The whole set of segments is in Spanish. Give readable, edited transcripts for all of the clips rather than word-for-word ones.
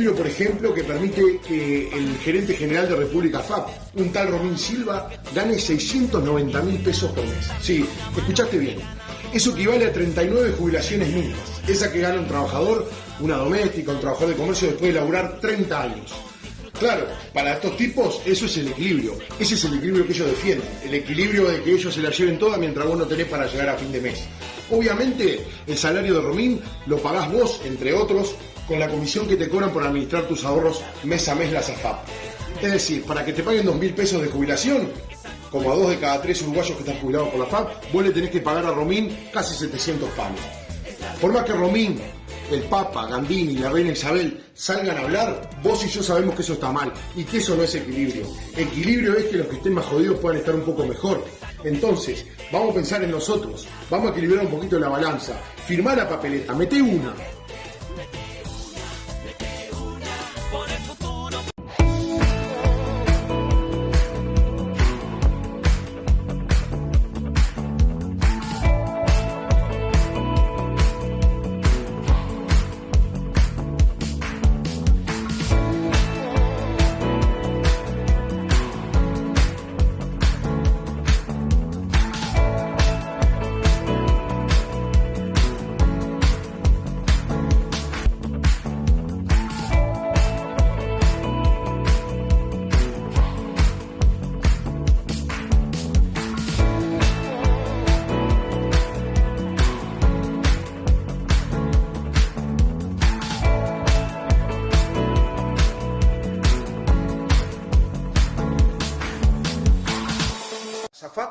equilibrio, por ejemplo, que permite que el gerente general de República FAP, un tal Romín Silva, gane 690.000 pesos por mes. Sí, escuchaste bien. Eso equivale a 39 jubilaciones mínimas. Esa que gana un trabajador, una doméstica, un trabajador de comercio después de laburar 30 años. Claro, para estos tipos eso es el equilibrio. Ese es el equilibrio que ellos defienden. El equilibrio de que ellos se la lleven toda mientras vos no tenés para llegar a fin de mes. Obviamente, el salario de Romín lo pagás vos, entre otros, con la comisión que te cobran por administrar tus ahorros mes a mes las AFAP. Es decir, para que te paguen 2.000 pesos de jubilación, como a 2 de cada 3 uruguayos que están jubilados por la FAP, vos le tenés que pagar a Romín casi 700 palos. Por más que Romín, el Papa, Gandini y la Reina Isabel salgan a hablar, vos y yo sabemos que eso está mal y que eso no es equilibrio. Equilibrio es que los que estén más jodidos puedan estar un poco mejor. Entonces, vamos a pensar en nosotros, vamos a equilibrar un poquito la balanza. Firmá la papeleta, meté una.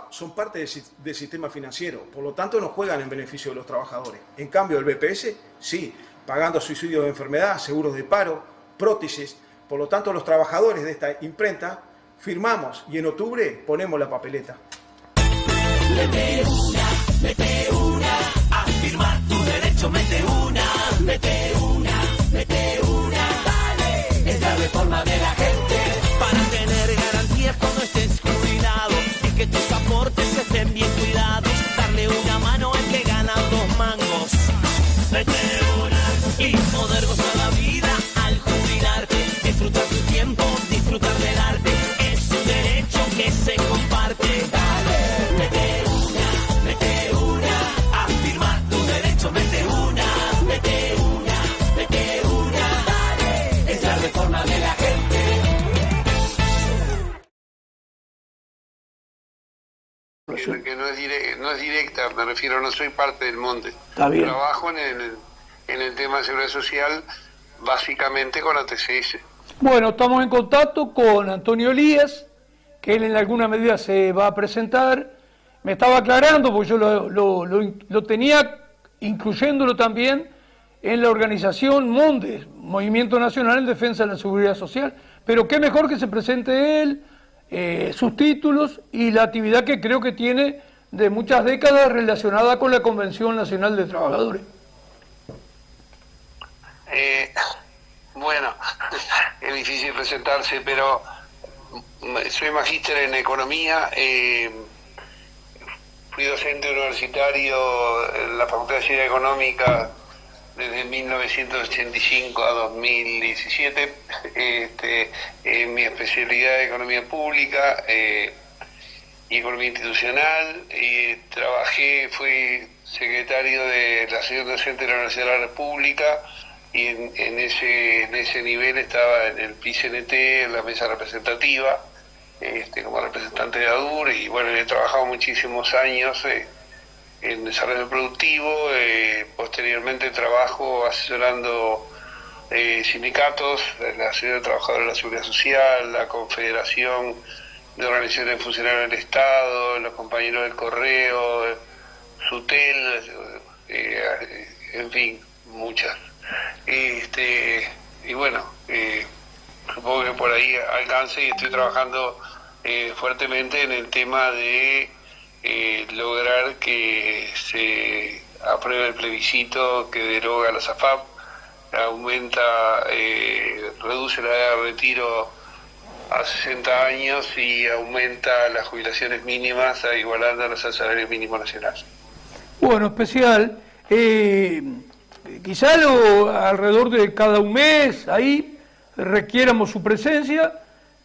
Son parte del sistema financiero, por lo tanto no juegan en beneficio de los trabajadores. En cambio el BPS sí, pagando subsidios de enfermedad, seguros de paro, prótesis. Por lo tanto los trabajadores de esta imprenta firmamos y en octubre ponemos la papeleta. Mete una, a firmar tu derecho, mete una, dale, es la reforma de la gente, para tener garantías cuando estés jubilado, y que tus aportes estén bien cuidados, darle una mano al que gana 2 mangos, mete una, y poder gozar la vida al jubilarte, disfrutar tu tiempo, disfrutar del arte, es un derecho que se comparte, dale, mete una, a firmar tu derecho, mete una, dale, es la reforma de la gente. Que no es directa, me refiero, no soy parte del monte. Está bien. Trabajo en el tema de seguridad social, básicamente con ATCS. Bueno, estamos en contacto con Antonio Elías, que él en alguna medida se va a presentar. Me estaba aclarando, porque yo lo tenía incluyéndolo también en la organización MONDES, Movimiento Nacional en Defensa de la Seguridad Social. Pero qué mejor que se presente él, sus títulos y la actividad que creo que tiene de muchas décadas relacionada con la Convención Nacional de Trabajadores. Bueno, es difícil presentarse, pero soy magíster en economía, fui docente universitario en la Facultad de Ciencias Económicas desde 1985 a 2017, en mi especialidad de Economía Pública y Economía Institucional, fui secretario de la Asociación Docente de la Universidad de la República, y en ese nivel estaba en el PICNT, en la mesa representativa, como representante de ADUR, y bueno, he trabajado muchísimos años en desarrollo productivo, posteriormente trabajo asesorando sindicatos, la Asociación de Trabajadores de la Seguridad Social, la Confederación de Organizaciones de Funcionarios del Estado, los compañeros del Correo, SUTEL, en fin, muchas. Y bueno, supongo que por ahí alcance, y estoy trabajando fuertemente en el tema de lograr que se apruebe el plebiscito que deroga las AFAP, reduce la edad de retiro a 60 años y aumenta las jubilaciones mínimas igualándolas al salario mínimo nacional. Bueno, especial, quizá alrededor de cada un mes, ahí requiéramos su presencia,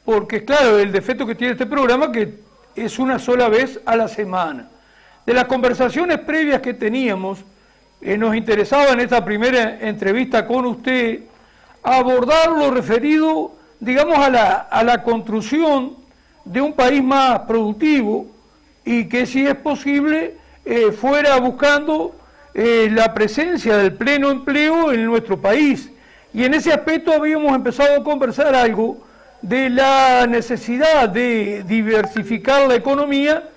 porque claro, el defecto que tiene este programa que es una sola vez a la semana. De las conversaciones previas que teníamos, nos interesaba en esta primera entrevista con usted abordar lo referido, digamos, a la construcción de un país más productivo y que, si es posible, fuera buscando la presencia del pleno empleo en nuestro país. Y en ese aspecto habíamos empezado a conversar algo de la necesidad de diversificar la economía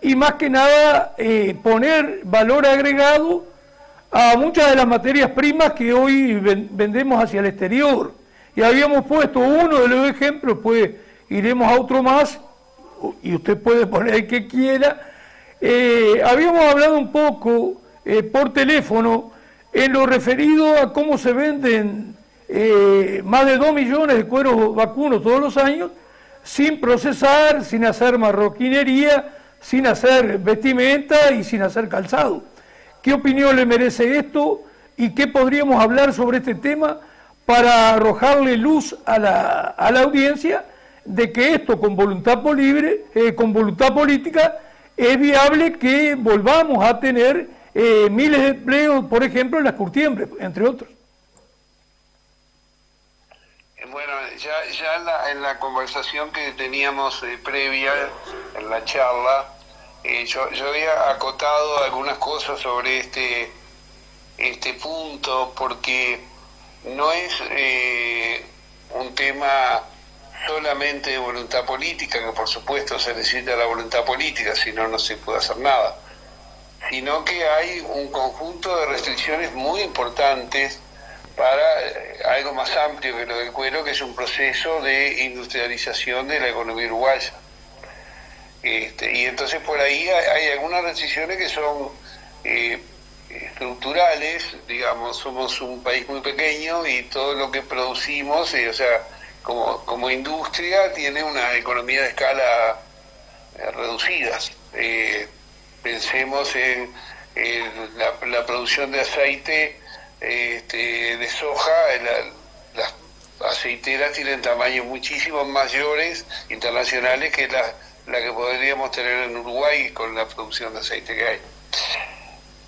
y, más que nada, poner valor agregado a muchas de las materias primas que hoy vendemos hacia el exterior. Y habíamos puesto uno de los ejemplos, pues iremos a otro más, y usted puede poner el que quiera. Habíamos hablado un poco por teléfono en lo referido a cómo se venden más de 2 millones de cueros vacunos todos los años, sin procesar, sin hacer marroquinería, sin hacer vestimenta y sin hacer calzado. ¿Qué opinión le merece esto y qué podríamos hablar sobre este tema para arrojarle luz a la audiencia de que esto con voluntad política es viable, que volvamos a tener miles de empleos, por ejemplo, en las curtiembres, entre otros? Bueno, ya en la conversación que teníamos previa, en la charla, yo había acotado algunas cosas sobre este punto, porque no es un tema solamente de voluntad política, que por supuesto se necesita la voluntad política, si no, no se puede hacer nada, sino que hay un conjunto de restricciones muy importantes para algo más amplio que lo del cuero, que es un proceso de industrialización de la economía uruguaya. Y entonces por ahí hay algunas restricciones que son estructurales, digamos, somos un país muy pequeño y todo lo que producimos, o sea, como industria, tiene una economía de escala reducidas. Pensemos en la producción de aceite de soja. Las aceiteras tienen tamaños muchísimo mayores internacionales que la que podríamos tener en Uruguay con la producción de aceite que hay.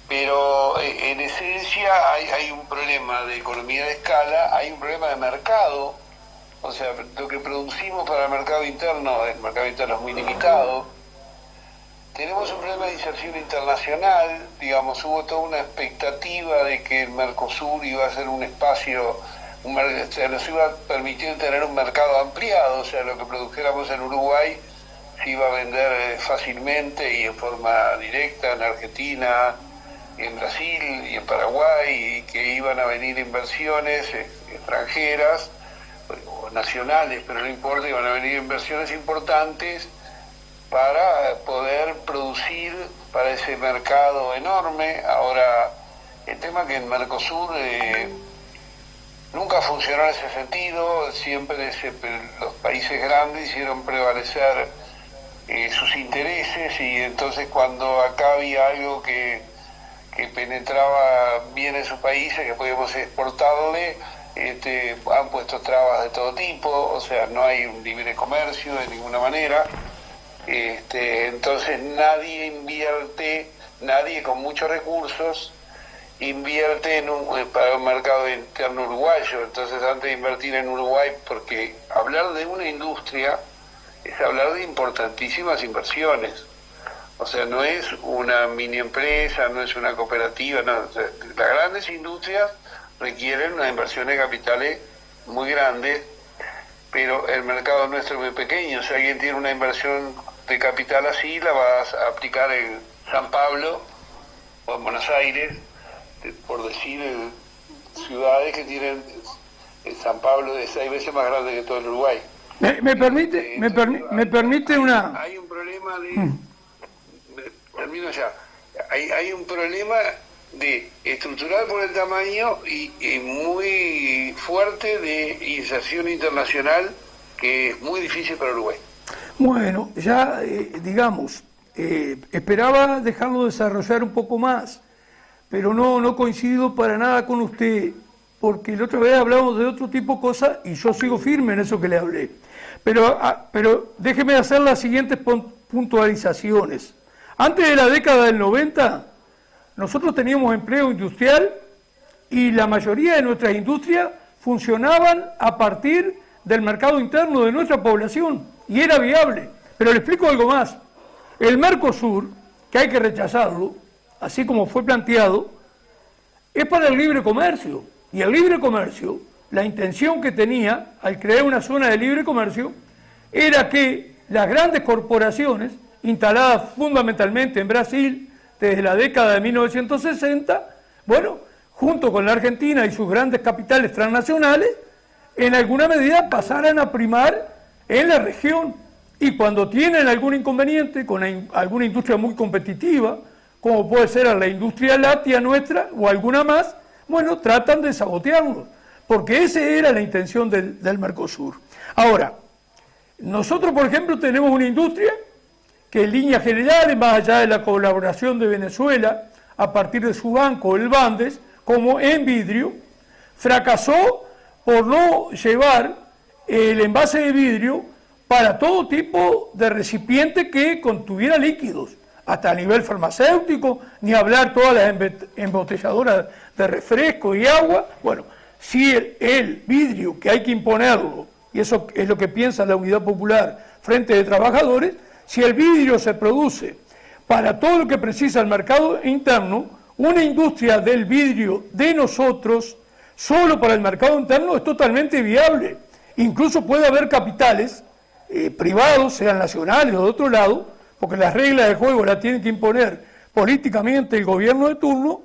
Pero en esencia hay un problema de economía de escala, hay un problema de mercado. O sea, lo que producimos para el mercado interno es muy limitado. Tenemos un problema de inserción internacional, digamos, hubo toda una expectativa de que el Mercosur iba a ser un espacio, nos iba a permitir tener un mercado ampliado, o sea, lo que produjéramos en Uruguay se iba a vender fácilmente y en forma directa en Argentina, en Brasil y en Paraguay, y que iban a venir inversiones extranjeras o nacionales, pero no importa, iban a venir inversiones importantes para poder producir para ese mercado enorme. Ahora, el tema que en Mercosur nunca funcionó en ese sentido, siempre los países grandes hicieron prevalecer sus intereses, y entonces cuando acá había algo que penetraba bien en sus países, que podíamos exportarle, han puesto trabas de todo tipo, o sea, no hay un libre comercio de ninguna manera. Entonces nadie con muchos recursos invierte para un mercado interno uruguayo. Entonces, antes de invertir en Uruguay, porque hablar de una industria es hablar de importantísimas inversiones. O sea, no es una mini empresa, no es una cooperativa, no. O sea, las grandes industrias requieren una inversión de capitales muy grande, pero el mercado nuestro es muy pequeño. Si alguien tiene una inversión de capital así, la vas a aplicar en San Pablo o en Buenos Aires, por decir, ciudades que tienen, San Pablo es 6 veces más grande que todo el Uruguay. Me permite una... Hay un problema de... Termino ya. Hay un problema estructural por el tamaño y muy fuerte de inserción internacional, que es muy difícil para Uruguay. Bueno, ya digamos, esperaba dejarlo desarrollar un poco más, pero no coincido para nada con usted porque la otra vez hablamos de otro tipo de cosas y yo sigo firme en eso que le hablé. Pero déjeme hacer las siguientes puntualizaciones. Antes de la década del 90, nosotros teníamos empleo industrial y la mayoría de nuestras industrias funcionaban a partir del mercado interno de nuestra población y era viable. Pero le explico algo más. El Mercosur, que hay que rechazarlo, así como fue planteado, es para el libre comercio. Y el libre comercio, la intención que tenía al crear una zona de libre comercio, era que las grandes corporaciones, instaladas fundamentalmente en Brasil desde la década de 1960, bueno, junto con la Argentina y sus grandes capitales transnacionales, en alguna medida pasaran a primar en la región. Y cuando tienen algún inconveniente con alguna industria muy competitiva, como puede ser la industria láctea nuestra o alguna más, bueno, tratan de sabotearlo, porque esa era la intención del Mercosur. Ahora, nosotros, por ejemplo, tenemos una industria que en líneas generales, más allá de la colaboración de Venezuela, a partir de su banco, el Bandes, como en vidrio, fracasó por no llevar el envase de vidrio para todo tipo de recipiente que contuviera líquidos, hasta a nivel farmacéutico, ni hablar todas las embotelladoras de refresco y agua. Bueno, si el vidrio, que hay que imponerlo, y eso es lo que piensa la Unidad Popular Frente de Trabajadores, si el vidrio se produce para todo lo que precisa el mercado interno, una industria del vidrio de nosotros, solo para el mercado interno, es totalmente viable. Incluso puede haber capitales privados, sean nacionales o de otro lado, porque las reglas de juego las tiene que imponer políticamente el gobierno de turno.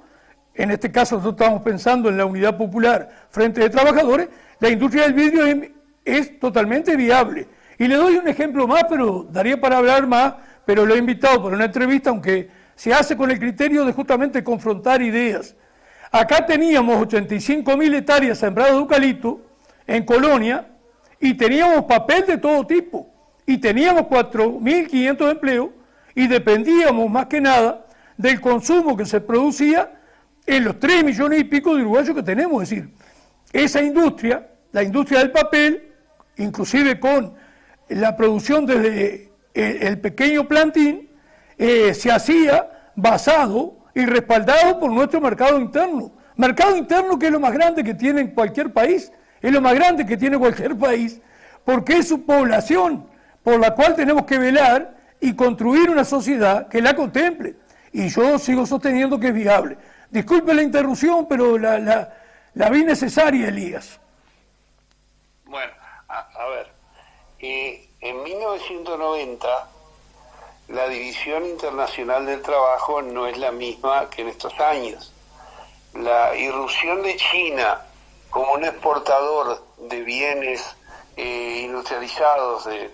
En este caso nosotros estamos pensando en la Unidad Popular Frente de Trabajadores. La industria del vidrio es totalmente viable. Y le doy un ejemplo más, pero daría para hablar más, pero lo he invitado para una entrevista, aunque se hace con el criterio de justamente confrontar ideas. Acá teníamos 85.000 hectáreas sembradas de eucalipto en Colonia y teníamos papel de todo tipo y teníamos 4.500 empleos y dependíamos más que nada del consumo que se producía en los 3 millones y pico de uruguayos que tenemos. Es decir, esa industria, la industria del papel, inclusive con la producción desde el pequeño plantín, se hacía basado y respaldado por nuestro mercado interno. Mercado interno que es lo más grande que tiene cualquier país, es lo más grande que tiene cualquier país, porque es su población por la cual tenemos que velar y construir una sociedad que la contemple. Y yo sigo sosteniendo que es viable. Disculpe la interrupción, pero la vi necesaria, Elías. Bueno, a ver, en 1990 la División Internacional del Trabajo no es la misma que en estos años. La irrupción de China como un exportador de bienes industrializados, de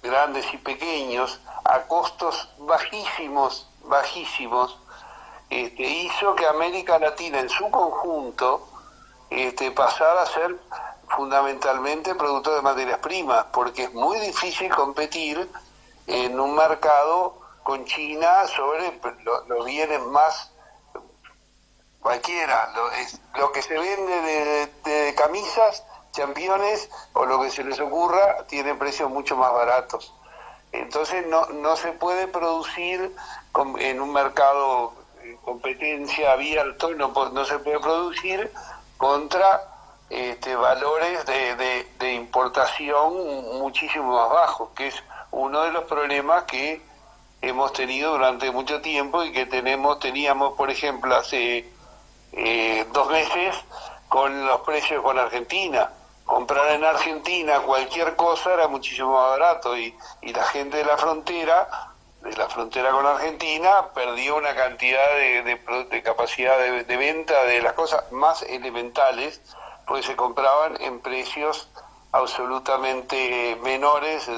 grandes y pequeños, a costos bajísimos, hizo que América Latina en su conjunto pasara a ser fundamentalmente productor de materias primas, porque es muy difícil competir en un mercado con China sobre los bienes más cualquiera, lo que se vende de camisas, championes o lo que se les ocurra, tiene precios mucho más baratos. Entonces no se puede producir en un mercado competencia abierto, no se puede producir contra valores de importación muchísimo más bajos, que es uno de los problemas que hemos tenido durante mucho tiempo y que teníamos, por ejemplo, hace 2 meses con los precios con Argentina. Comprar en Argentina cualquier cosa era muchísimo más barato y la gente de la frontera con Argentina perdió una cantidad de capacidad de venta de las cosas más elementales, porque se compraban en precios absolutamente menores,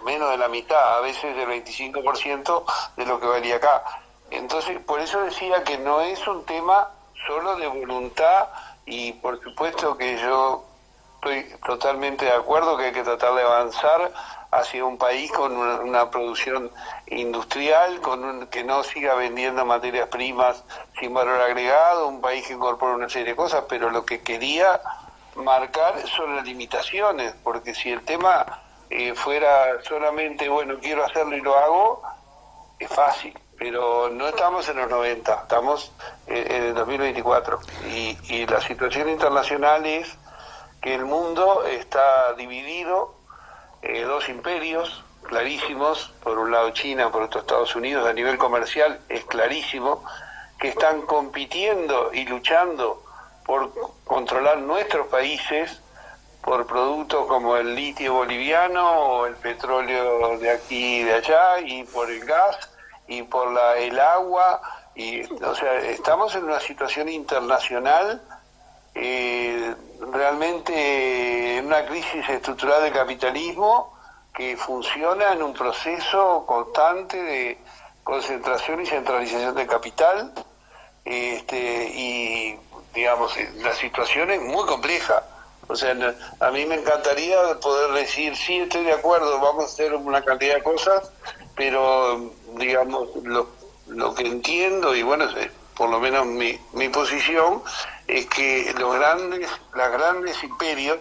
menos de la mitad, a veces del 25% de lo que valía acá. Entonces, por eso decía que no es un tema solo de voluntad, y por supuesto que yo estoy totalmente de acuerdo que hay que tratar de avanzar hacia un país con una producción industrial, que no siga vendiendo materias primas sin valor agregado, un país que incorpore una serie de cosas, pero lo que quería marcar son las limitaciones, porque si el tema fuera solamente, bueno, quiero hacerlo y lo hago, es fácil, pero no estamos en los 90, estamos en el 2024, y la situación internacional es que el mundo está dividido, dos imperios clarísimos, por un lado China, por otro Estados Unidos, a nivel comercial es clarísimo, que están compitiendo y luchando por controlar nuestros países, por productos como el litio boliviano o el petróleo de aquí y de allá, y por el gas y por el agua, o sea, estamos en una situación internacional realmente en una crisis estructural del capitalismo que funciona en un proceso constante de concentración y centralización del capital, y digamos, la situación es muy compleja. O sea, a mí me encantaría poder decir, sí, estoy de acuerdo, vamos a hacer una cantidad de cosas, pero digamos, lo que entiendo, y bueno, por lo menos mi posición, es que los grandes imperios,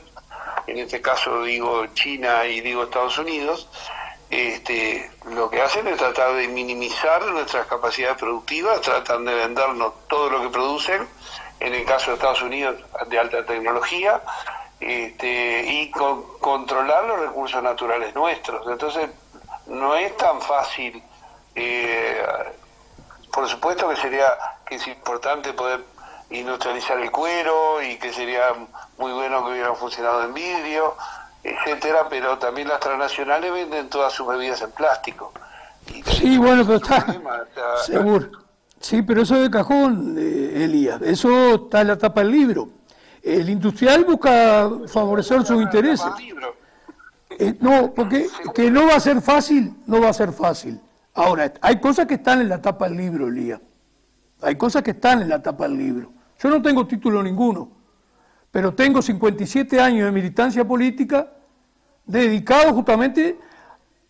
en este caso digo China y digo Estados Unidos, lo que hacen es tratar de minimizar nuestras capacidades productivas, tratan de vendernos todo lo que producen, en el caso de Estados Unidos de alta tecnología, y controlar los recursos naturales nuestros. Entonces no es tan fácil. Por supuesto que es importante poder industrializar el cuero, y que sería muy bueno que hubiera funcionado en vidrio, etcétera, pero también las transnacionales venden todas sus bebidas en plástico. Sí, bueno, pero está seguro. Sí, pero eso de cajón, Elías, eso está en la tapa del libro. El industrial busca favorecer sus intereses. No, porque que no va a ser fácil, no va a ser fácil. Ahora, hay cosas que están en la tapa del libro, Elías. Hay cosas que están en la tapa del libro. Yo no tengo título ninguno, pero tengo 57 años de militancia política dedicados justamente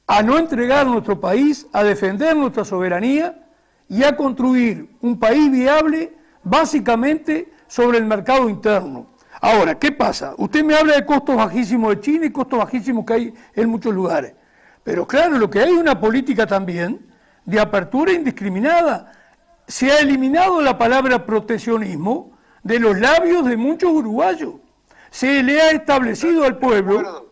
a no entregar nuestro país, a defender nuestra soberanía y a construir un país viable básicamente sobre el mercado interno. Ahora, ¿qué pasa? Usted me habla de costos bajísimos de China y costos bajísimos que hay en muchos lugares. Pero claro, lo que hay es una política también de apertura indiscriminada. Se ha eliminado la palabra proteccionismo de los labios de muchos uruguayos. Se le ha establecido al pueblo,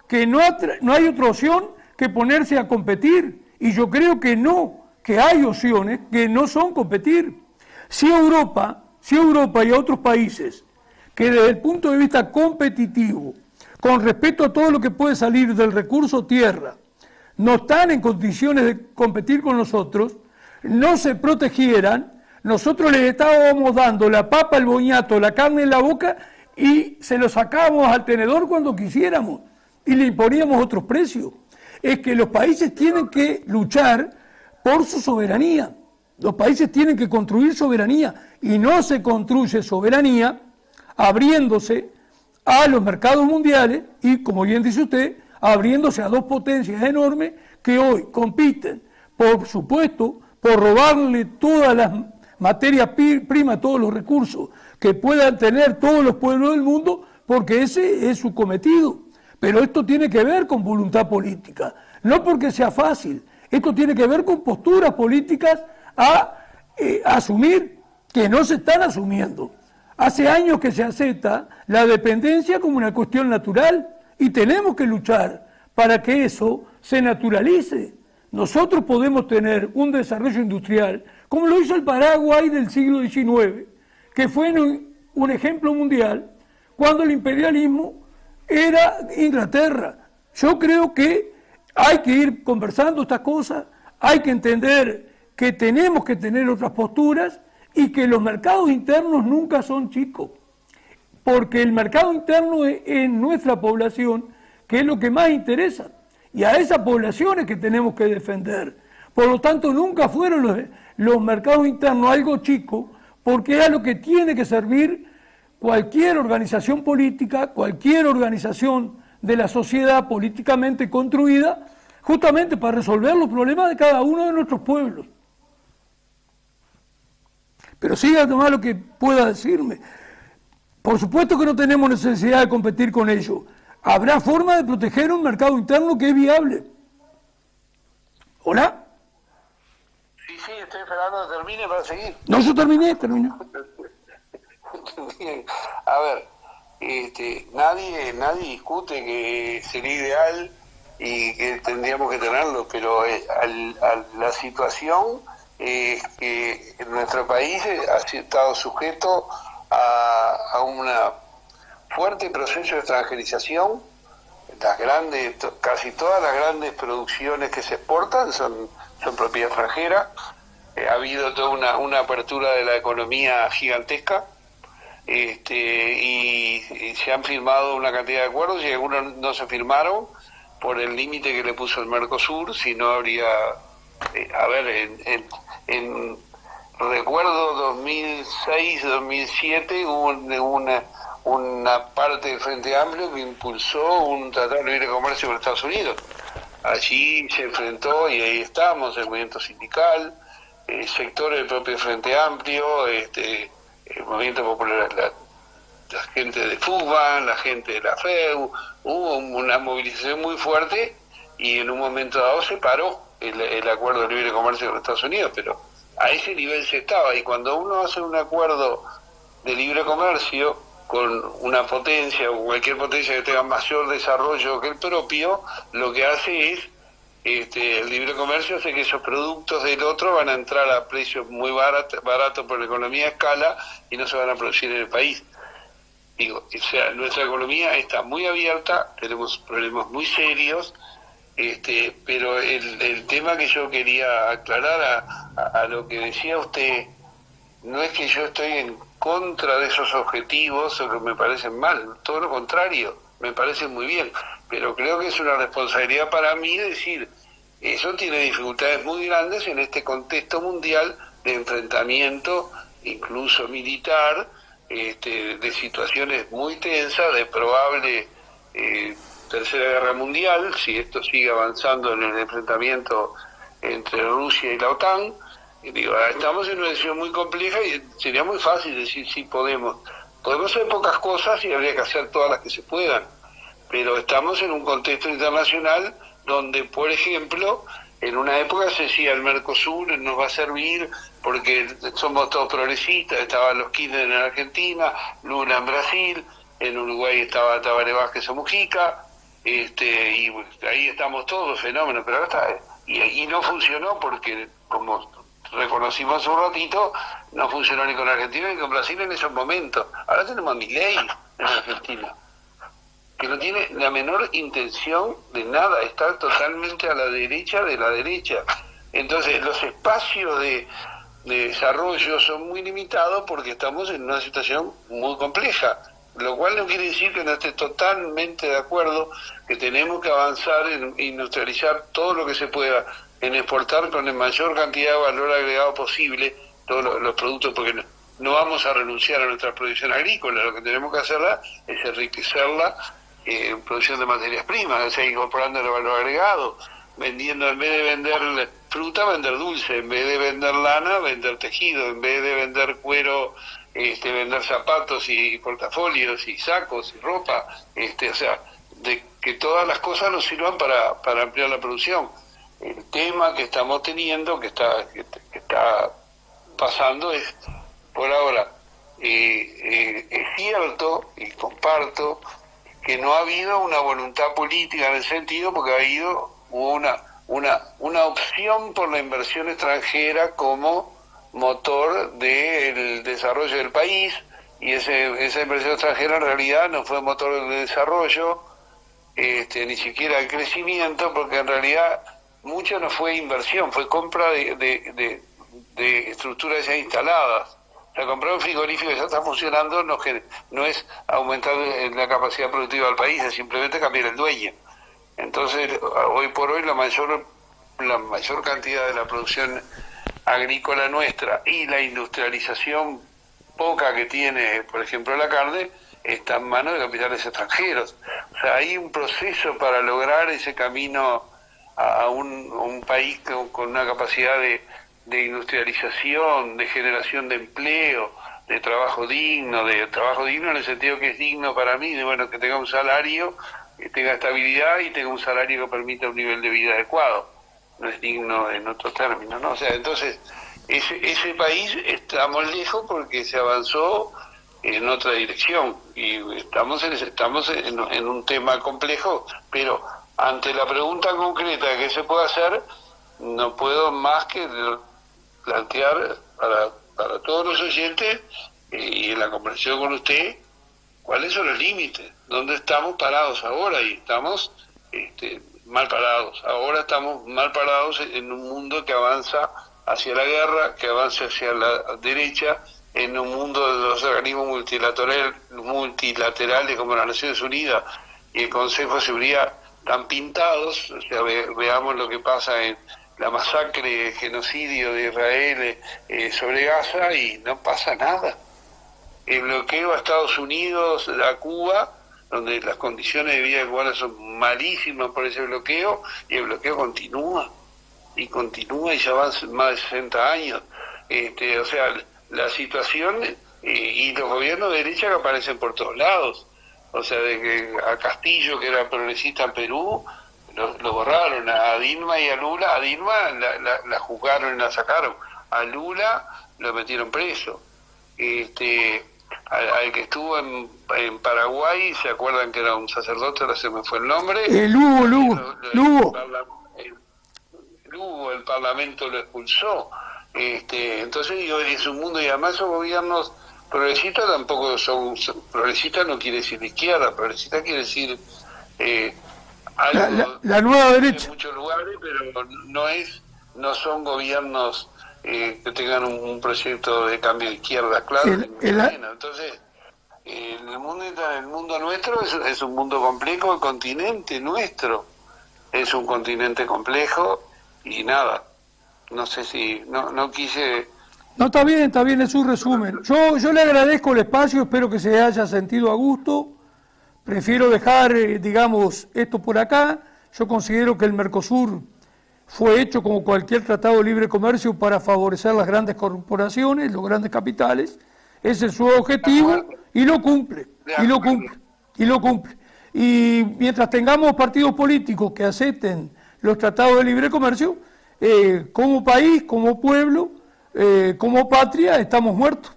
que no hay otra opción que ponerse a competir. Y yo creo que no, que hay opciones que no son competir. Si Europa y otros países que desde el punto de vista competitivo, con respecto a todo lo que puede salir del recurso tierra, no están en condiciones de competir con nosotros, no se protegieran, nosotros les estábamos dando la papa, el boñato, la carne en la boca y se lo sacábamos al tenedor cuando quisiéramos y le imponíamos otros precios. Es que los países tienen que luchar por su soberanía. Los países tienen que construir soberanía y no se construye soberanía abriéndose a los mercados mundiales y, como bien dice usted, abriéndose a dos potencias enormes que hoy compiten, por supuesto, por robarle todas las materias primas, todos los recursos que puedan tener todos los pueblos del mundo, porque ese es su cometido. Pero esto tiene que ver con voluntad política, no porque sea fácil, esto tiene que ver con posturas políticas a asumir que no se están asumiendo. Hace años que se acepta la dependencia como una cuestión natural y tenemos que luchar para que eso se naturalice. Nosotros podemos tener un desarrollo industrial como lo hizo el Paraguay del siglo XIX, que fue un ejemplo mundial cuando el imperialismo era Inglaterra. Yo creo que hay que ir conversando estas cosas, hay que entender que tenemos que tener otras posturas y que los mercados internos nunca son chicos, porque el mercado interno es nuestra población, que es lo que más interesa, y a esa población es que tenemos que defender. Por lo tanto, nunca fueron los mercados internos algo chico, porque es a lo que tiene que servir cualquier organización política, cualquier organización de la sociedad políticamente construida, justamente para resolver los problemas de cada uno de nuestros pueblos. Pero siga nomás lo que pueda decirme. Por supuesto que no tenemos necesidad de competir con ellos. Habrá forma de proteger un mercado interno que es viable. ¿Hola? Sí, estoy esperando que termine para seguir. No, yo terminé. Bien. A ver, nadie discute que sería ideal y que tendríamos que tenerlo, pero la situación es que nuestro país ha estado sujeto a un fuerte proceso de extranjerización. Casi todas las grandes producciones que se exportan son propiedad extranjera. Ha habido toda una apertura de la economía gigantesca, y se han firmado una cantidad de acuerdos y algunos no se firmaron por el límite que le puso el Mercosur. Si no habría, en recuerdo 2006-2007 hubo una parte del Frente Amplio que impulsó un tratado de libre comercio con Estados Unidos. Allí se enfrentó, y ahí estamos, el movimiento sindical, sectores del propio Frente Amplio, el movimiento popular, la gente de FUBA, la gente de la FEU. Hubo una movilización muy fuerte y en un momento dado se paró el acuerdo de libre comercio con Estados Unidos, pero a ese nivel se estaba. Y cuando uno hace un acuerdo de libre comercio con una potencia o cualquier potencia que tenga mayor desarrollo que el propio, lo que hace es, el libre comercio hace que esos productos del otro van a entrar a precios muy baratos por la economía de escala y no se van a producir en el país. O sea, nuestra economía está muy abierta, tenemos problemas muy serios, pero el tema que yo quería aclarar a lo que decía usted, no es que yo estoy en contra de esos objetivos o que me parecen mal, todo lo contrario, me parecen muy bien, pero creo que es una responsabilidad para mí decir, eso tiene dificultades muy grandes en este contexto mundial de enfrentamiento, incluso militar, de situaciones muy tensas, de probable tercera guerra mundial, si esto sigue avanzando en el enfrentamiento entre Rusia y la OTAN. Estamos en una decisión muy compleja y sería muy fácil decir sí podemos hacer pocas cosas y habría que hacer todas las que se puedan, pero estamos en un contexto internacional donde, por ejemplo, en una época se decía el Mercosur nos va a servir porque somos todos progresistas, estaban los Kirchner en Argentina, Lula en Brasil, en Uruguay estaba Tabaré Vázquez o Mujica, y ahí estamos todos, fenómenos, pero ahora está, y no funcionó porque, como reconocimos hace un ratito, no funcionó ni con Argentina ni con Brasil en esos momentos. Ahora tenemos a Milei en Argentina, que no tiene la menor intención de nada, está totalmente a la derecha de la derecha. Entonces los espacios de desarrollo son muy limitados porque estamos en una situación muy compleja, lo cual no quiere decir que no esté totalmente de acuerdo que tenemos que avanzar en industrializar todo lo que se pueda, en exportar con la mayor cantidad de valor agregado posible todos los productos, porque no vamos a renunciar a nuestra producción agrícola, lo que tenemos que hacerla es enriquecerla en producción de materias primas, o sea, incorporando el valor agregado, vendiendo, en vez de vender fruta, vender dulce, en vez de vender lana, vender tejido, en vez de vender cuero, vender zapatos y portafolios y sacos y ropa, o sea, de que todas las cosas nos sirvan para ampliar la producción. El tema que estamos teniendo, que está pasando, es, por ahora, es cierto, y comparto, que no ha habido una voluntad política en el sentido, porque hubo una opción por la inversión extranjera como motor del desarrollo del país, y esa inversión extranjera en realidad no fue motor de desarrollo, ni siquiera de crecimiento, porque en realidad mucho no fue inversión, fue compra de estructuras ya instaladas. O sea, comprar un frigorífico que ya está funcionando no es aumentar la capacidad productiva del país, es simplemente cambiar el dueño. Entonces, hoy por hoy la mayor cantidad de la producción agrícola nuestra y la industrialización poca que tiene, por ejemplo, la carne, está en manos de capitales extranjeros. O sea, hay un proceso para lograr ese camino a un país con una capacidad de industrialización, de generación de empleo, de trabajo digno en el sentido que es digno para mí, de bueno, que tenga un salario, que tenga estabilidad y tenga un salario que permita un nivel de vida adecuado. No es digno en otros términos, ¿no? O sea, entonces, ese país estamos lejos porque se avanzó en otra dirección y estamos en un tema complejo, pero ante la pregunta concreta de qué se puede hacer, no puedo más que plantear para todos los oyentes y en la conversación con usted cuáles son los límites, dónde estamos parados ahora, y estamos mal parados. Ahora estamos mal parados en un mundo que avanza hacia la guerra, que avanza hacia la derecha, en un mundo de los organismos multilaterales como las Naciones Unidas y el Consejo de Seguridad tan pintados. O sea, veamos lo que pasa en la masacre, genocidio de Israel sobre Gaza, y no pasa nada. El bloqueo a Estados Unidos, a Cuba, donde las condiciones de vida cubanas son malísimas por ese bloqueo, y el bloqueo continúa y ya van más de 60 años. O sea, la situación y los gobiernos de derecha que aparecen por todos lados. O sea, de que a Castillo, que era progresista en Perú, lo borraron. A Dilma y a Lula, a Dilma la juzgaron y la sacaron. A Lula lo metieron preso. Al que estuvo en Paraguay, ¿se acuerdan que era un sacerdote? Ahora se me fue el nombre. Lugo, el Parlamento lo expulsó. Entonces digo, es un mundo, y además esos gobiernos progresistas tampoco son progresistas, no quiere decir de izquierda, progresista quiere decir algo la nueva derecha en muchos lugares, pero no son gobiernos que tengan un proyecto de cambio de izquierda claro. Entonces el mundo nuestro es un mundo complejo, el continente nuestro es un continente complejo, y nada, no sé si no quise. No, está bien, es un resumen. Yo le agradezco el espacio, espero que se haya sentido a gusto. Prefiero dejar, digamos, esto por acá. Yo considero que el Mercosur fue hecho como cualquier tratado de libre comercio para favorecer las grandes corporaciones, los grandes capitales. Ese es su objetivo y lo cumple. Y mientras tengamos partidos políticos que acepten los tratados de libre comercio, como país, como pueblo, como patria, estamos muertos.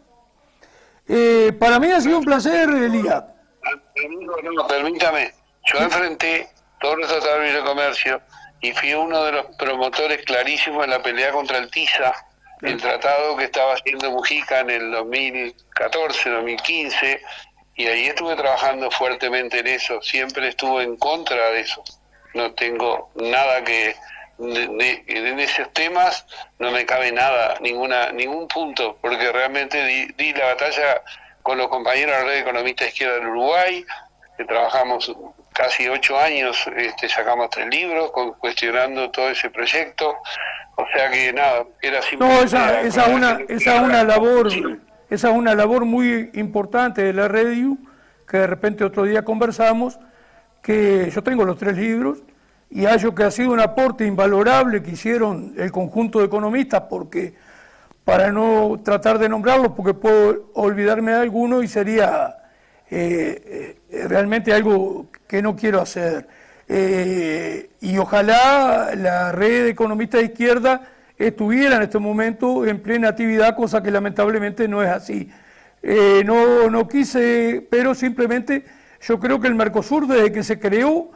Para mí ha sido un placer, Elías. No, permítame, yo enfrenté todos los tratados de libre comercio y fui uno de los promotores clarísimos en la pelea contra el TISA, el tratado que estaba haciendo Mujica en el 2014, 2015, y ahí estuve trabajando fuertemente en eso, siempre estuve en contra de eso. No tengo nada que en esos temas, no me cabe nada, ningún punto, porque realmente di la batalla con los compañeros de la Red Economista de Izquierda del Uruguay, que trabajamos casi 8 años, sacamos 3 libros cuestionando todo ese proyecto. O sea que nada, era simplemente... No, esa es una labor muy importante de la Radio, que de repente otro día conversamos, que yo tengo los 3 libros, y hallo que ha sido un aporte invalorable que hicieron el conjunto de economistas, porque, para no tratar de nombrarlos, porque puedo olvidarme de alguno y sería realmente algo que no quiero hacer. Y ojalá la red de economistas de izquierda estuviera en este momento en plena actividad, cosa que lamentablemente no es así. No quise, pero simplemente yo creo que el Mercosur, desde que se creó,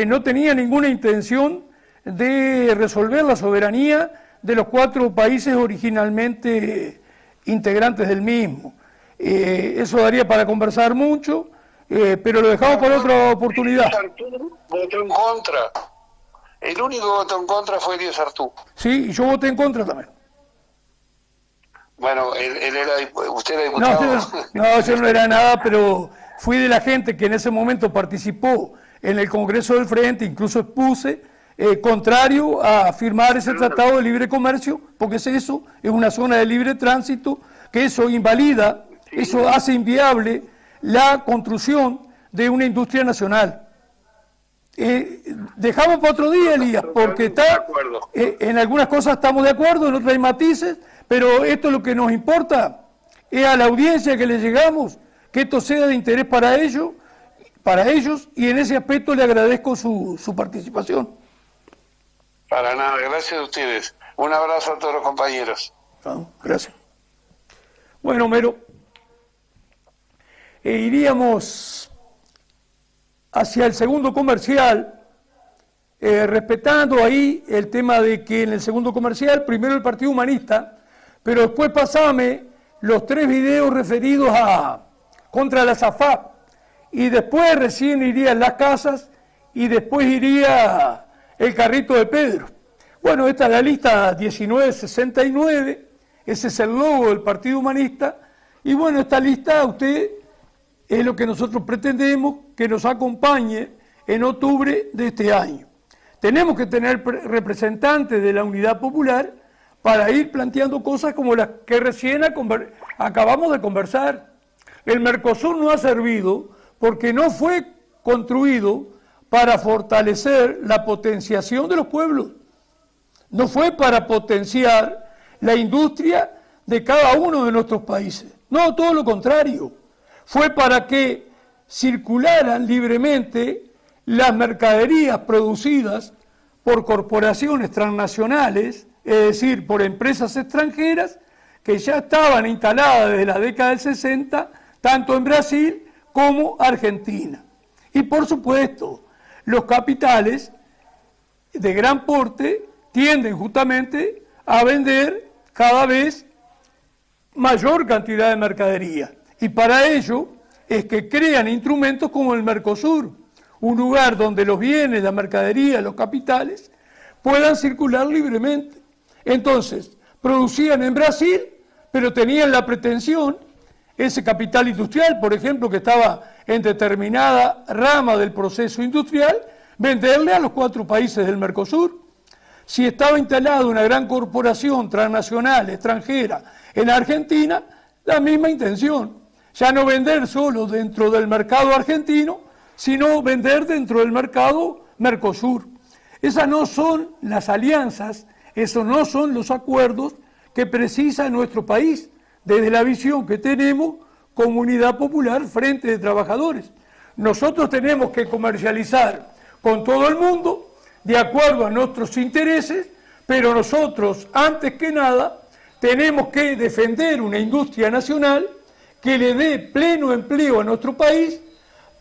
no tenía ninguna intención de resolver la soberanía de los 4 países originalmente integrantes del mismo. Eso daría para conversar mucho, pero lo dejamos para otra oportunidad. Votó en contra. El único que votó en contra fue Elías Artú. Sí, y yo voté en contra también. Bueno, usted era diputado. No, yo no era nada, pero fui de la gente que en ese momento participó en el Congreso del Frente, incluso expuse, contrario a firmar ese tratado de libre comercio, porque es una zona de libre tránsito, que eso invalida Eso hace inviable la construcción de una industria nacional. Dejamos para otro día, Elías, porque en algunas cosas estamos de acuerdo, en otras hay matices, pero esto es lo que nos importa, es a la audiencia que le llegamos, que esto sea de interés para ellos, y en ese aspecto le agradezco su participación. Para nada, gracias a ustedes. Un abrazo a todos los compañeros. Gracias. Bueno, Homero, iríamos hacia el segundo comercial, respetando ahí el tema de que en el segundo comercial, primero el Partido Humanista, pero después pasame los 3 videos referidos contra la SAFAP, y después recién irían las casas, y después iría el carrito de Pedro. Bueno, esta es la lista 1969, ese es el logo del Partido Humanista, y bueno, esta lista usted es lo que nosotros pretendemos que nos acompañe en octubre de este año. Tenemos que tener representantes de la Unidad Popular para ir planteando cosas como las que recién acabamos de conversar. El Mercosur no ha servido porque no fue construido para fortalecer la potenciación de los pueblos. No fue para potenciar la industria de cada uno de nuestros países. No, todo lo contrario. Fue para que circularan libremente las mercaderías producidas por corporaciones transnacionales, es decir, por empresas extranjeras que ya estaban instaladas desde la década del 60, tanto en Brasil como Argentina. Y por supuesto, los capitales de gran porte tienden justamente a vender cada vez mayor cantidad de mercadería. Y para ello es que crean instrumentos como el Mercosur, un lugar donde los bienes, la mercadería, los capitales puedan circular libremente. Entonces, producían en Brasil, pero tenían la pretensión, ese capital industrial, por ejemplo, que estaba en determinada rama del proceso industrial, venderle a los 4 países del Mercosur. Si estaba instalada una gran corporación transnacional extranjera en Argentina, la misma intención. Ya no vender solo dentro del mercado argentino, sino vender dentro del mercado Mercosur. Esas no son las alianzas, esos no son los acuerdos que precisa nuestro país, desde la visión que tenemos como Unidad Popular Frente de Trabajadores. Nosotros tenemos que comercializar con todo el mundo, de acuerdo a nuestros intereses, pero nosotros, antes que nada, tenemos que defender una industria nacional que le dé pleno empleo a nuestro país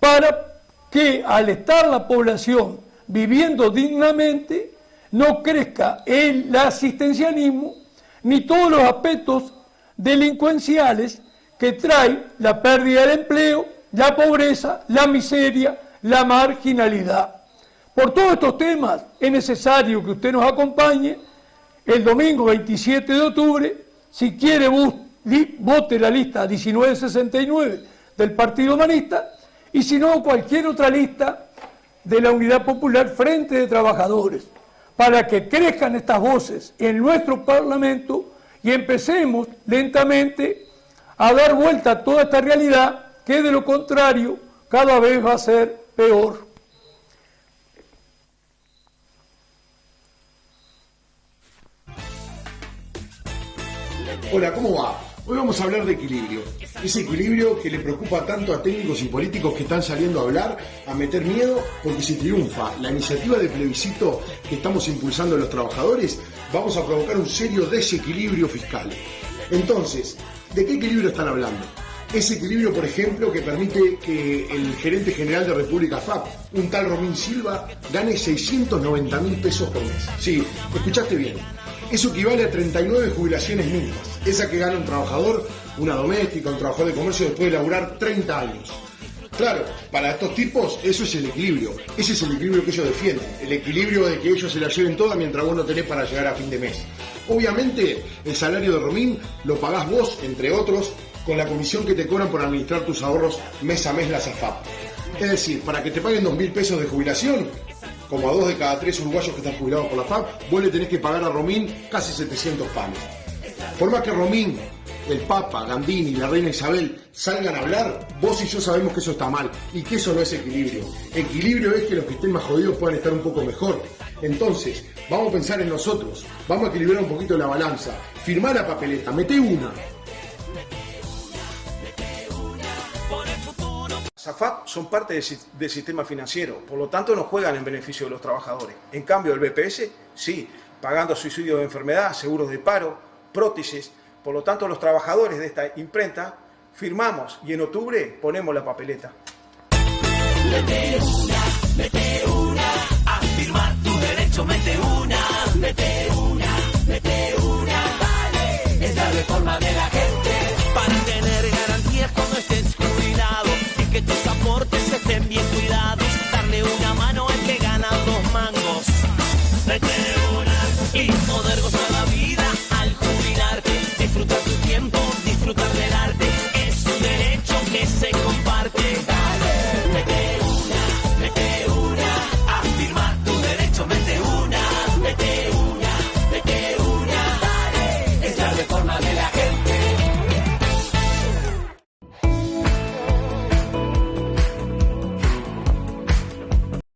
para que al estar la población viviendo dignamente no crezca el asistencialismo ni todos los aspectos delincuenciales que trae la pérdida del empleo, la pobreza, la miseria, la marginalidad. Por todos estos temas es necesario que usted nos acompañe el domingo 27 de octubre, si quiere vote la lista 1969 del Partido Humanista, y si no, cualquier otra lista de la Unidad Popular Frente de Trabajadores, para que crezcan estas voces en nuestro Parlamento y empecemos lentamente a dar vuelta a toda esta realidad, que de lo contrario cada vez va a ser peor. Hola, ¿cómo va? Hoy vamos a hablar de equilibrio. Ese equilibrio que le preocupa tanto a técnicos y políticos que están saliendo a hablar, a meter miedo, porque si triunfa la iniciativa de plebiscito que estamos impulsando los trabajadores, vamos a provocar un serio desequilibrio fiscal. Entonces, ¿de qué equilibrio están hablando? Ese equilibrio, por ejemplo, que permite que el gerente general de República FAP, un tal Romín Silva, gane 690.000 pesos por mes. Sí, escuchaste bien. Eso equivale a 39 jubilaciones mínimas. Esa que gana un trabajador, una doméstica, un trabajador de comercio después de laburar 30 años. Claro, para estos tipos eso es el equilibrio. Ese es el equilibrio que ellos defienden. El equilibrio de que ellos se la lleven toda mientras vos no tenés para llegar a fin de mes. Obviamente, el salario de Romín lo pagás vos, entre otros, con la comisión que te cobran por administrar tus ahorros mes a mes la SAFAP. Es decir, para que te paguen 2.000 pesos de jubilación, como a 2 de cada 3 uruguayos que están jubilados por la FAP, vos le tenés que pagar a Romín casi 700 palos. Por más que Romín el Papa, Gandini y la reina Isabel salgan a hablar, vos y yo sabemos que eso está mal y que eso no es equilibrio. Equilibrio es que los que estén más jodidos puedan estar un poco mejor. Entonces, vamos a pensar en nosotros, vamos a equilibrar un poquito la balanza. Firmá la papeleta, meté una. AFAP son parte del sistema financiero, por lo tanto no juegan en beneficio de los trabajadores. En cambio, el BPS, sí, pagando subsidios de enfermedad, seguros de paro, prótesis. Por lo tanto, los trabajadores de esta imprenta firmamos y en octubre ponemos la papeleta. Mete una, a firmar tu derecho, mete una, dale, es la reforma de la gente.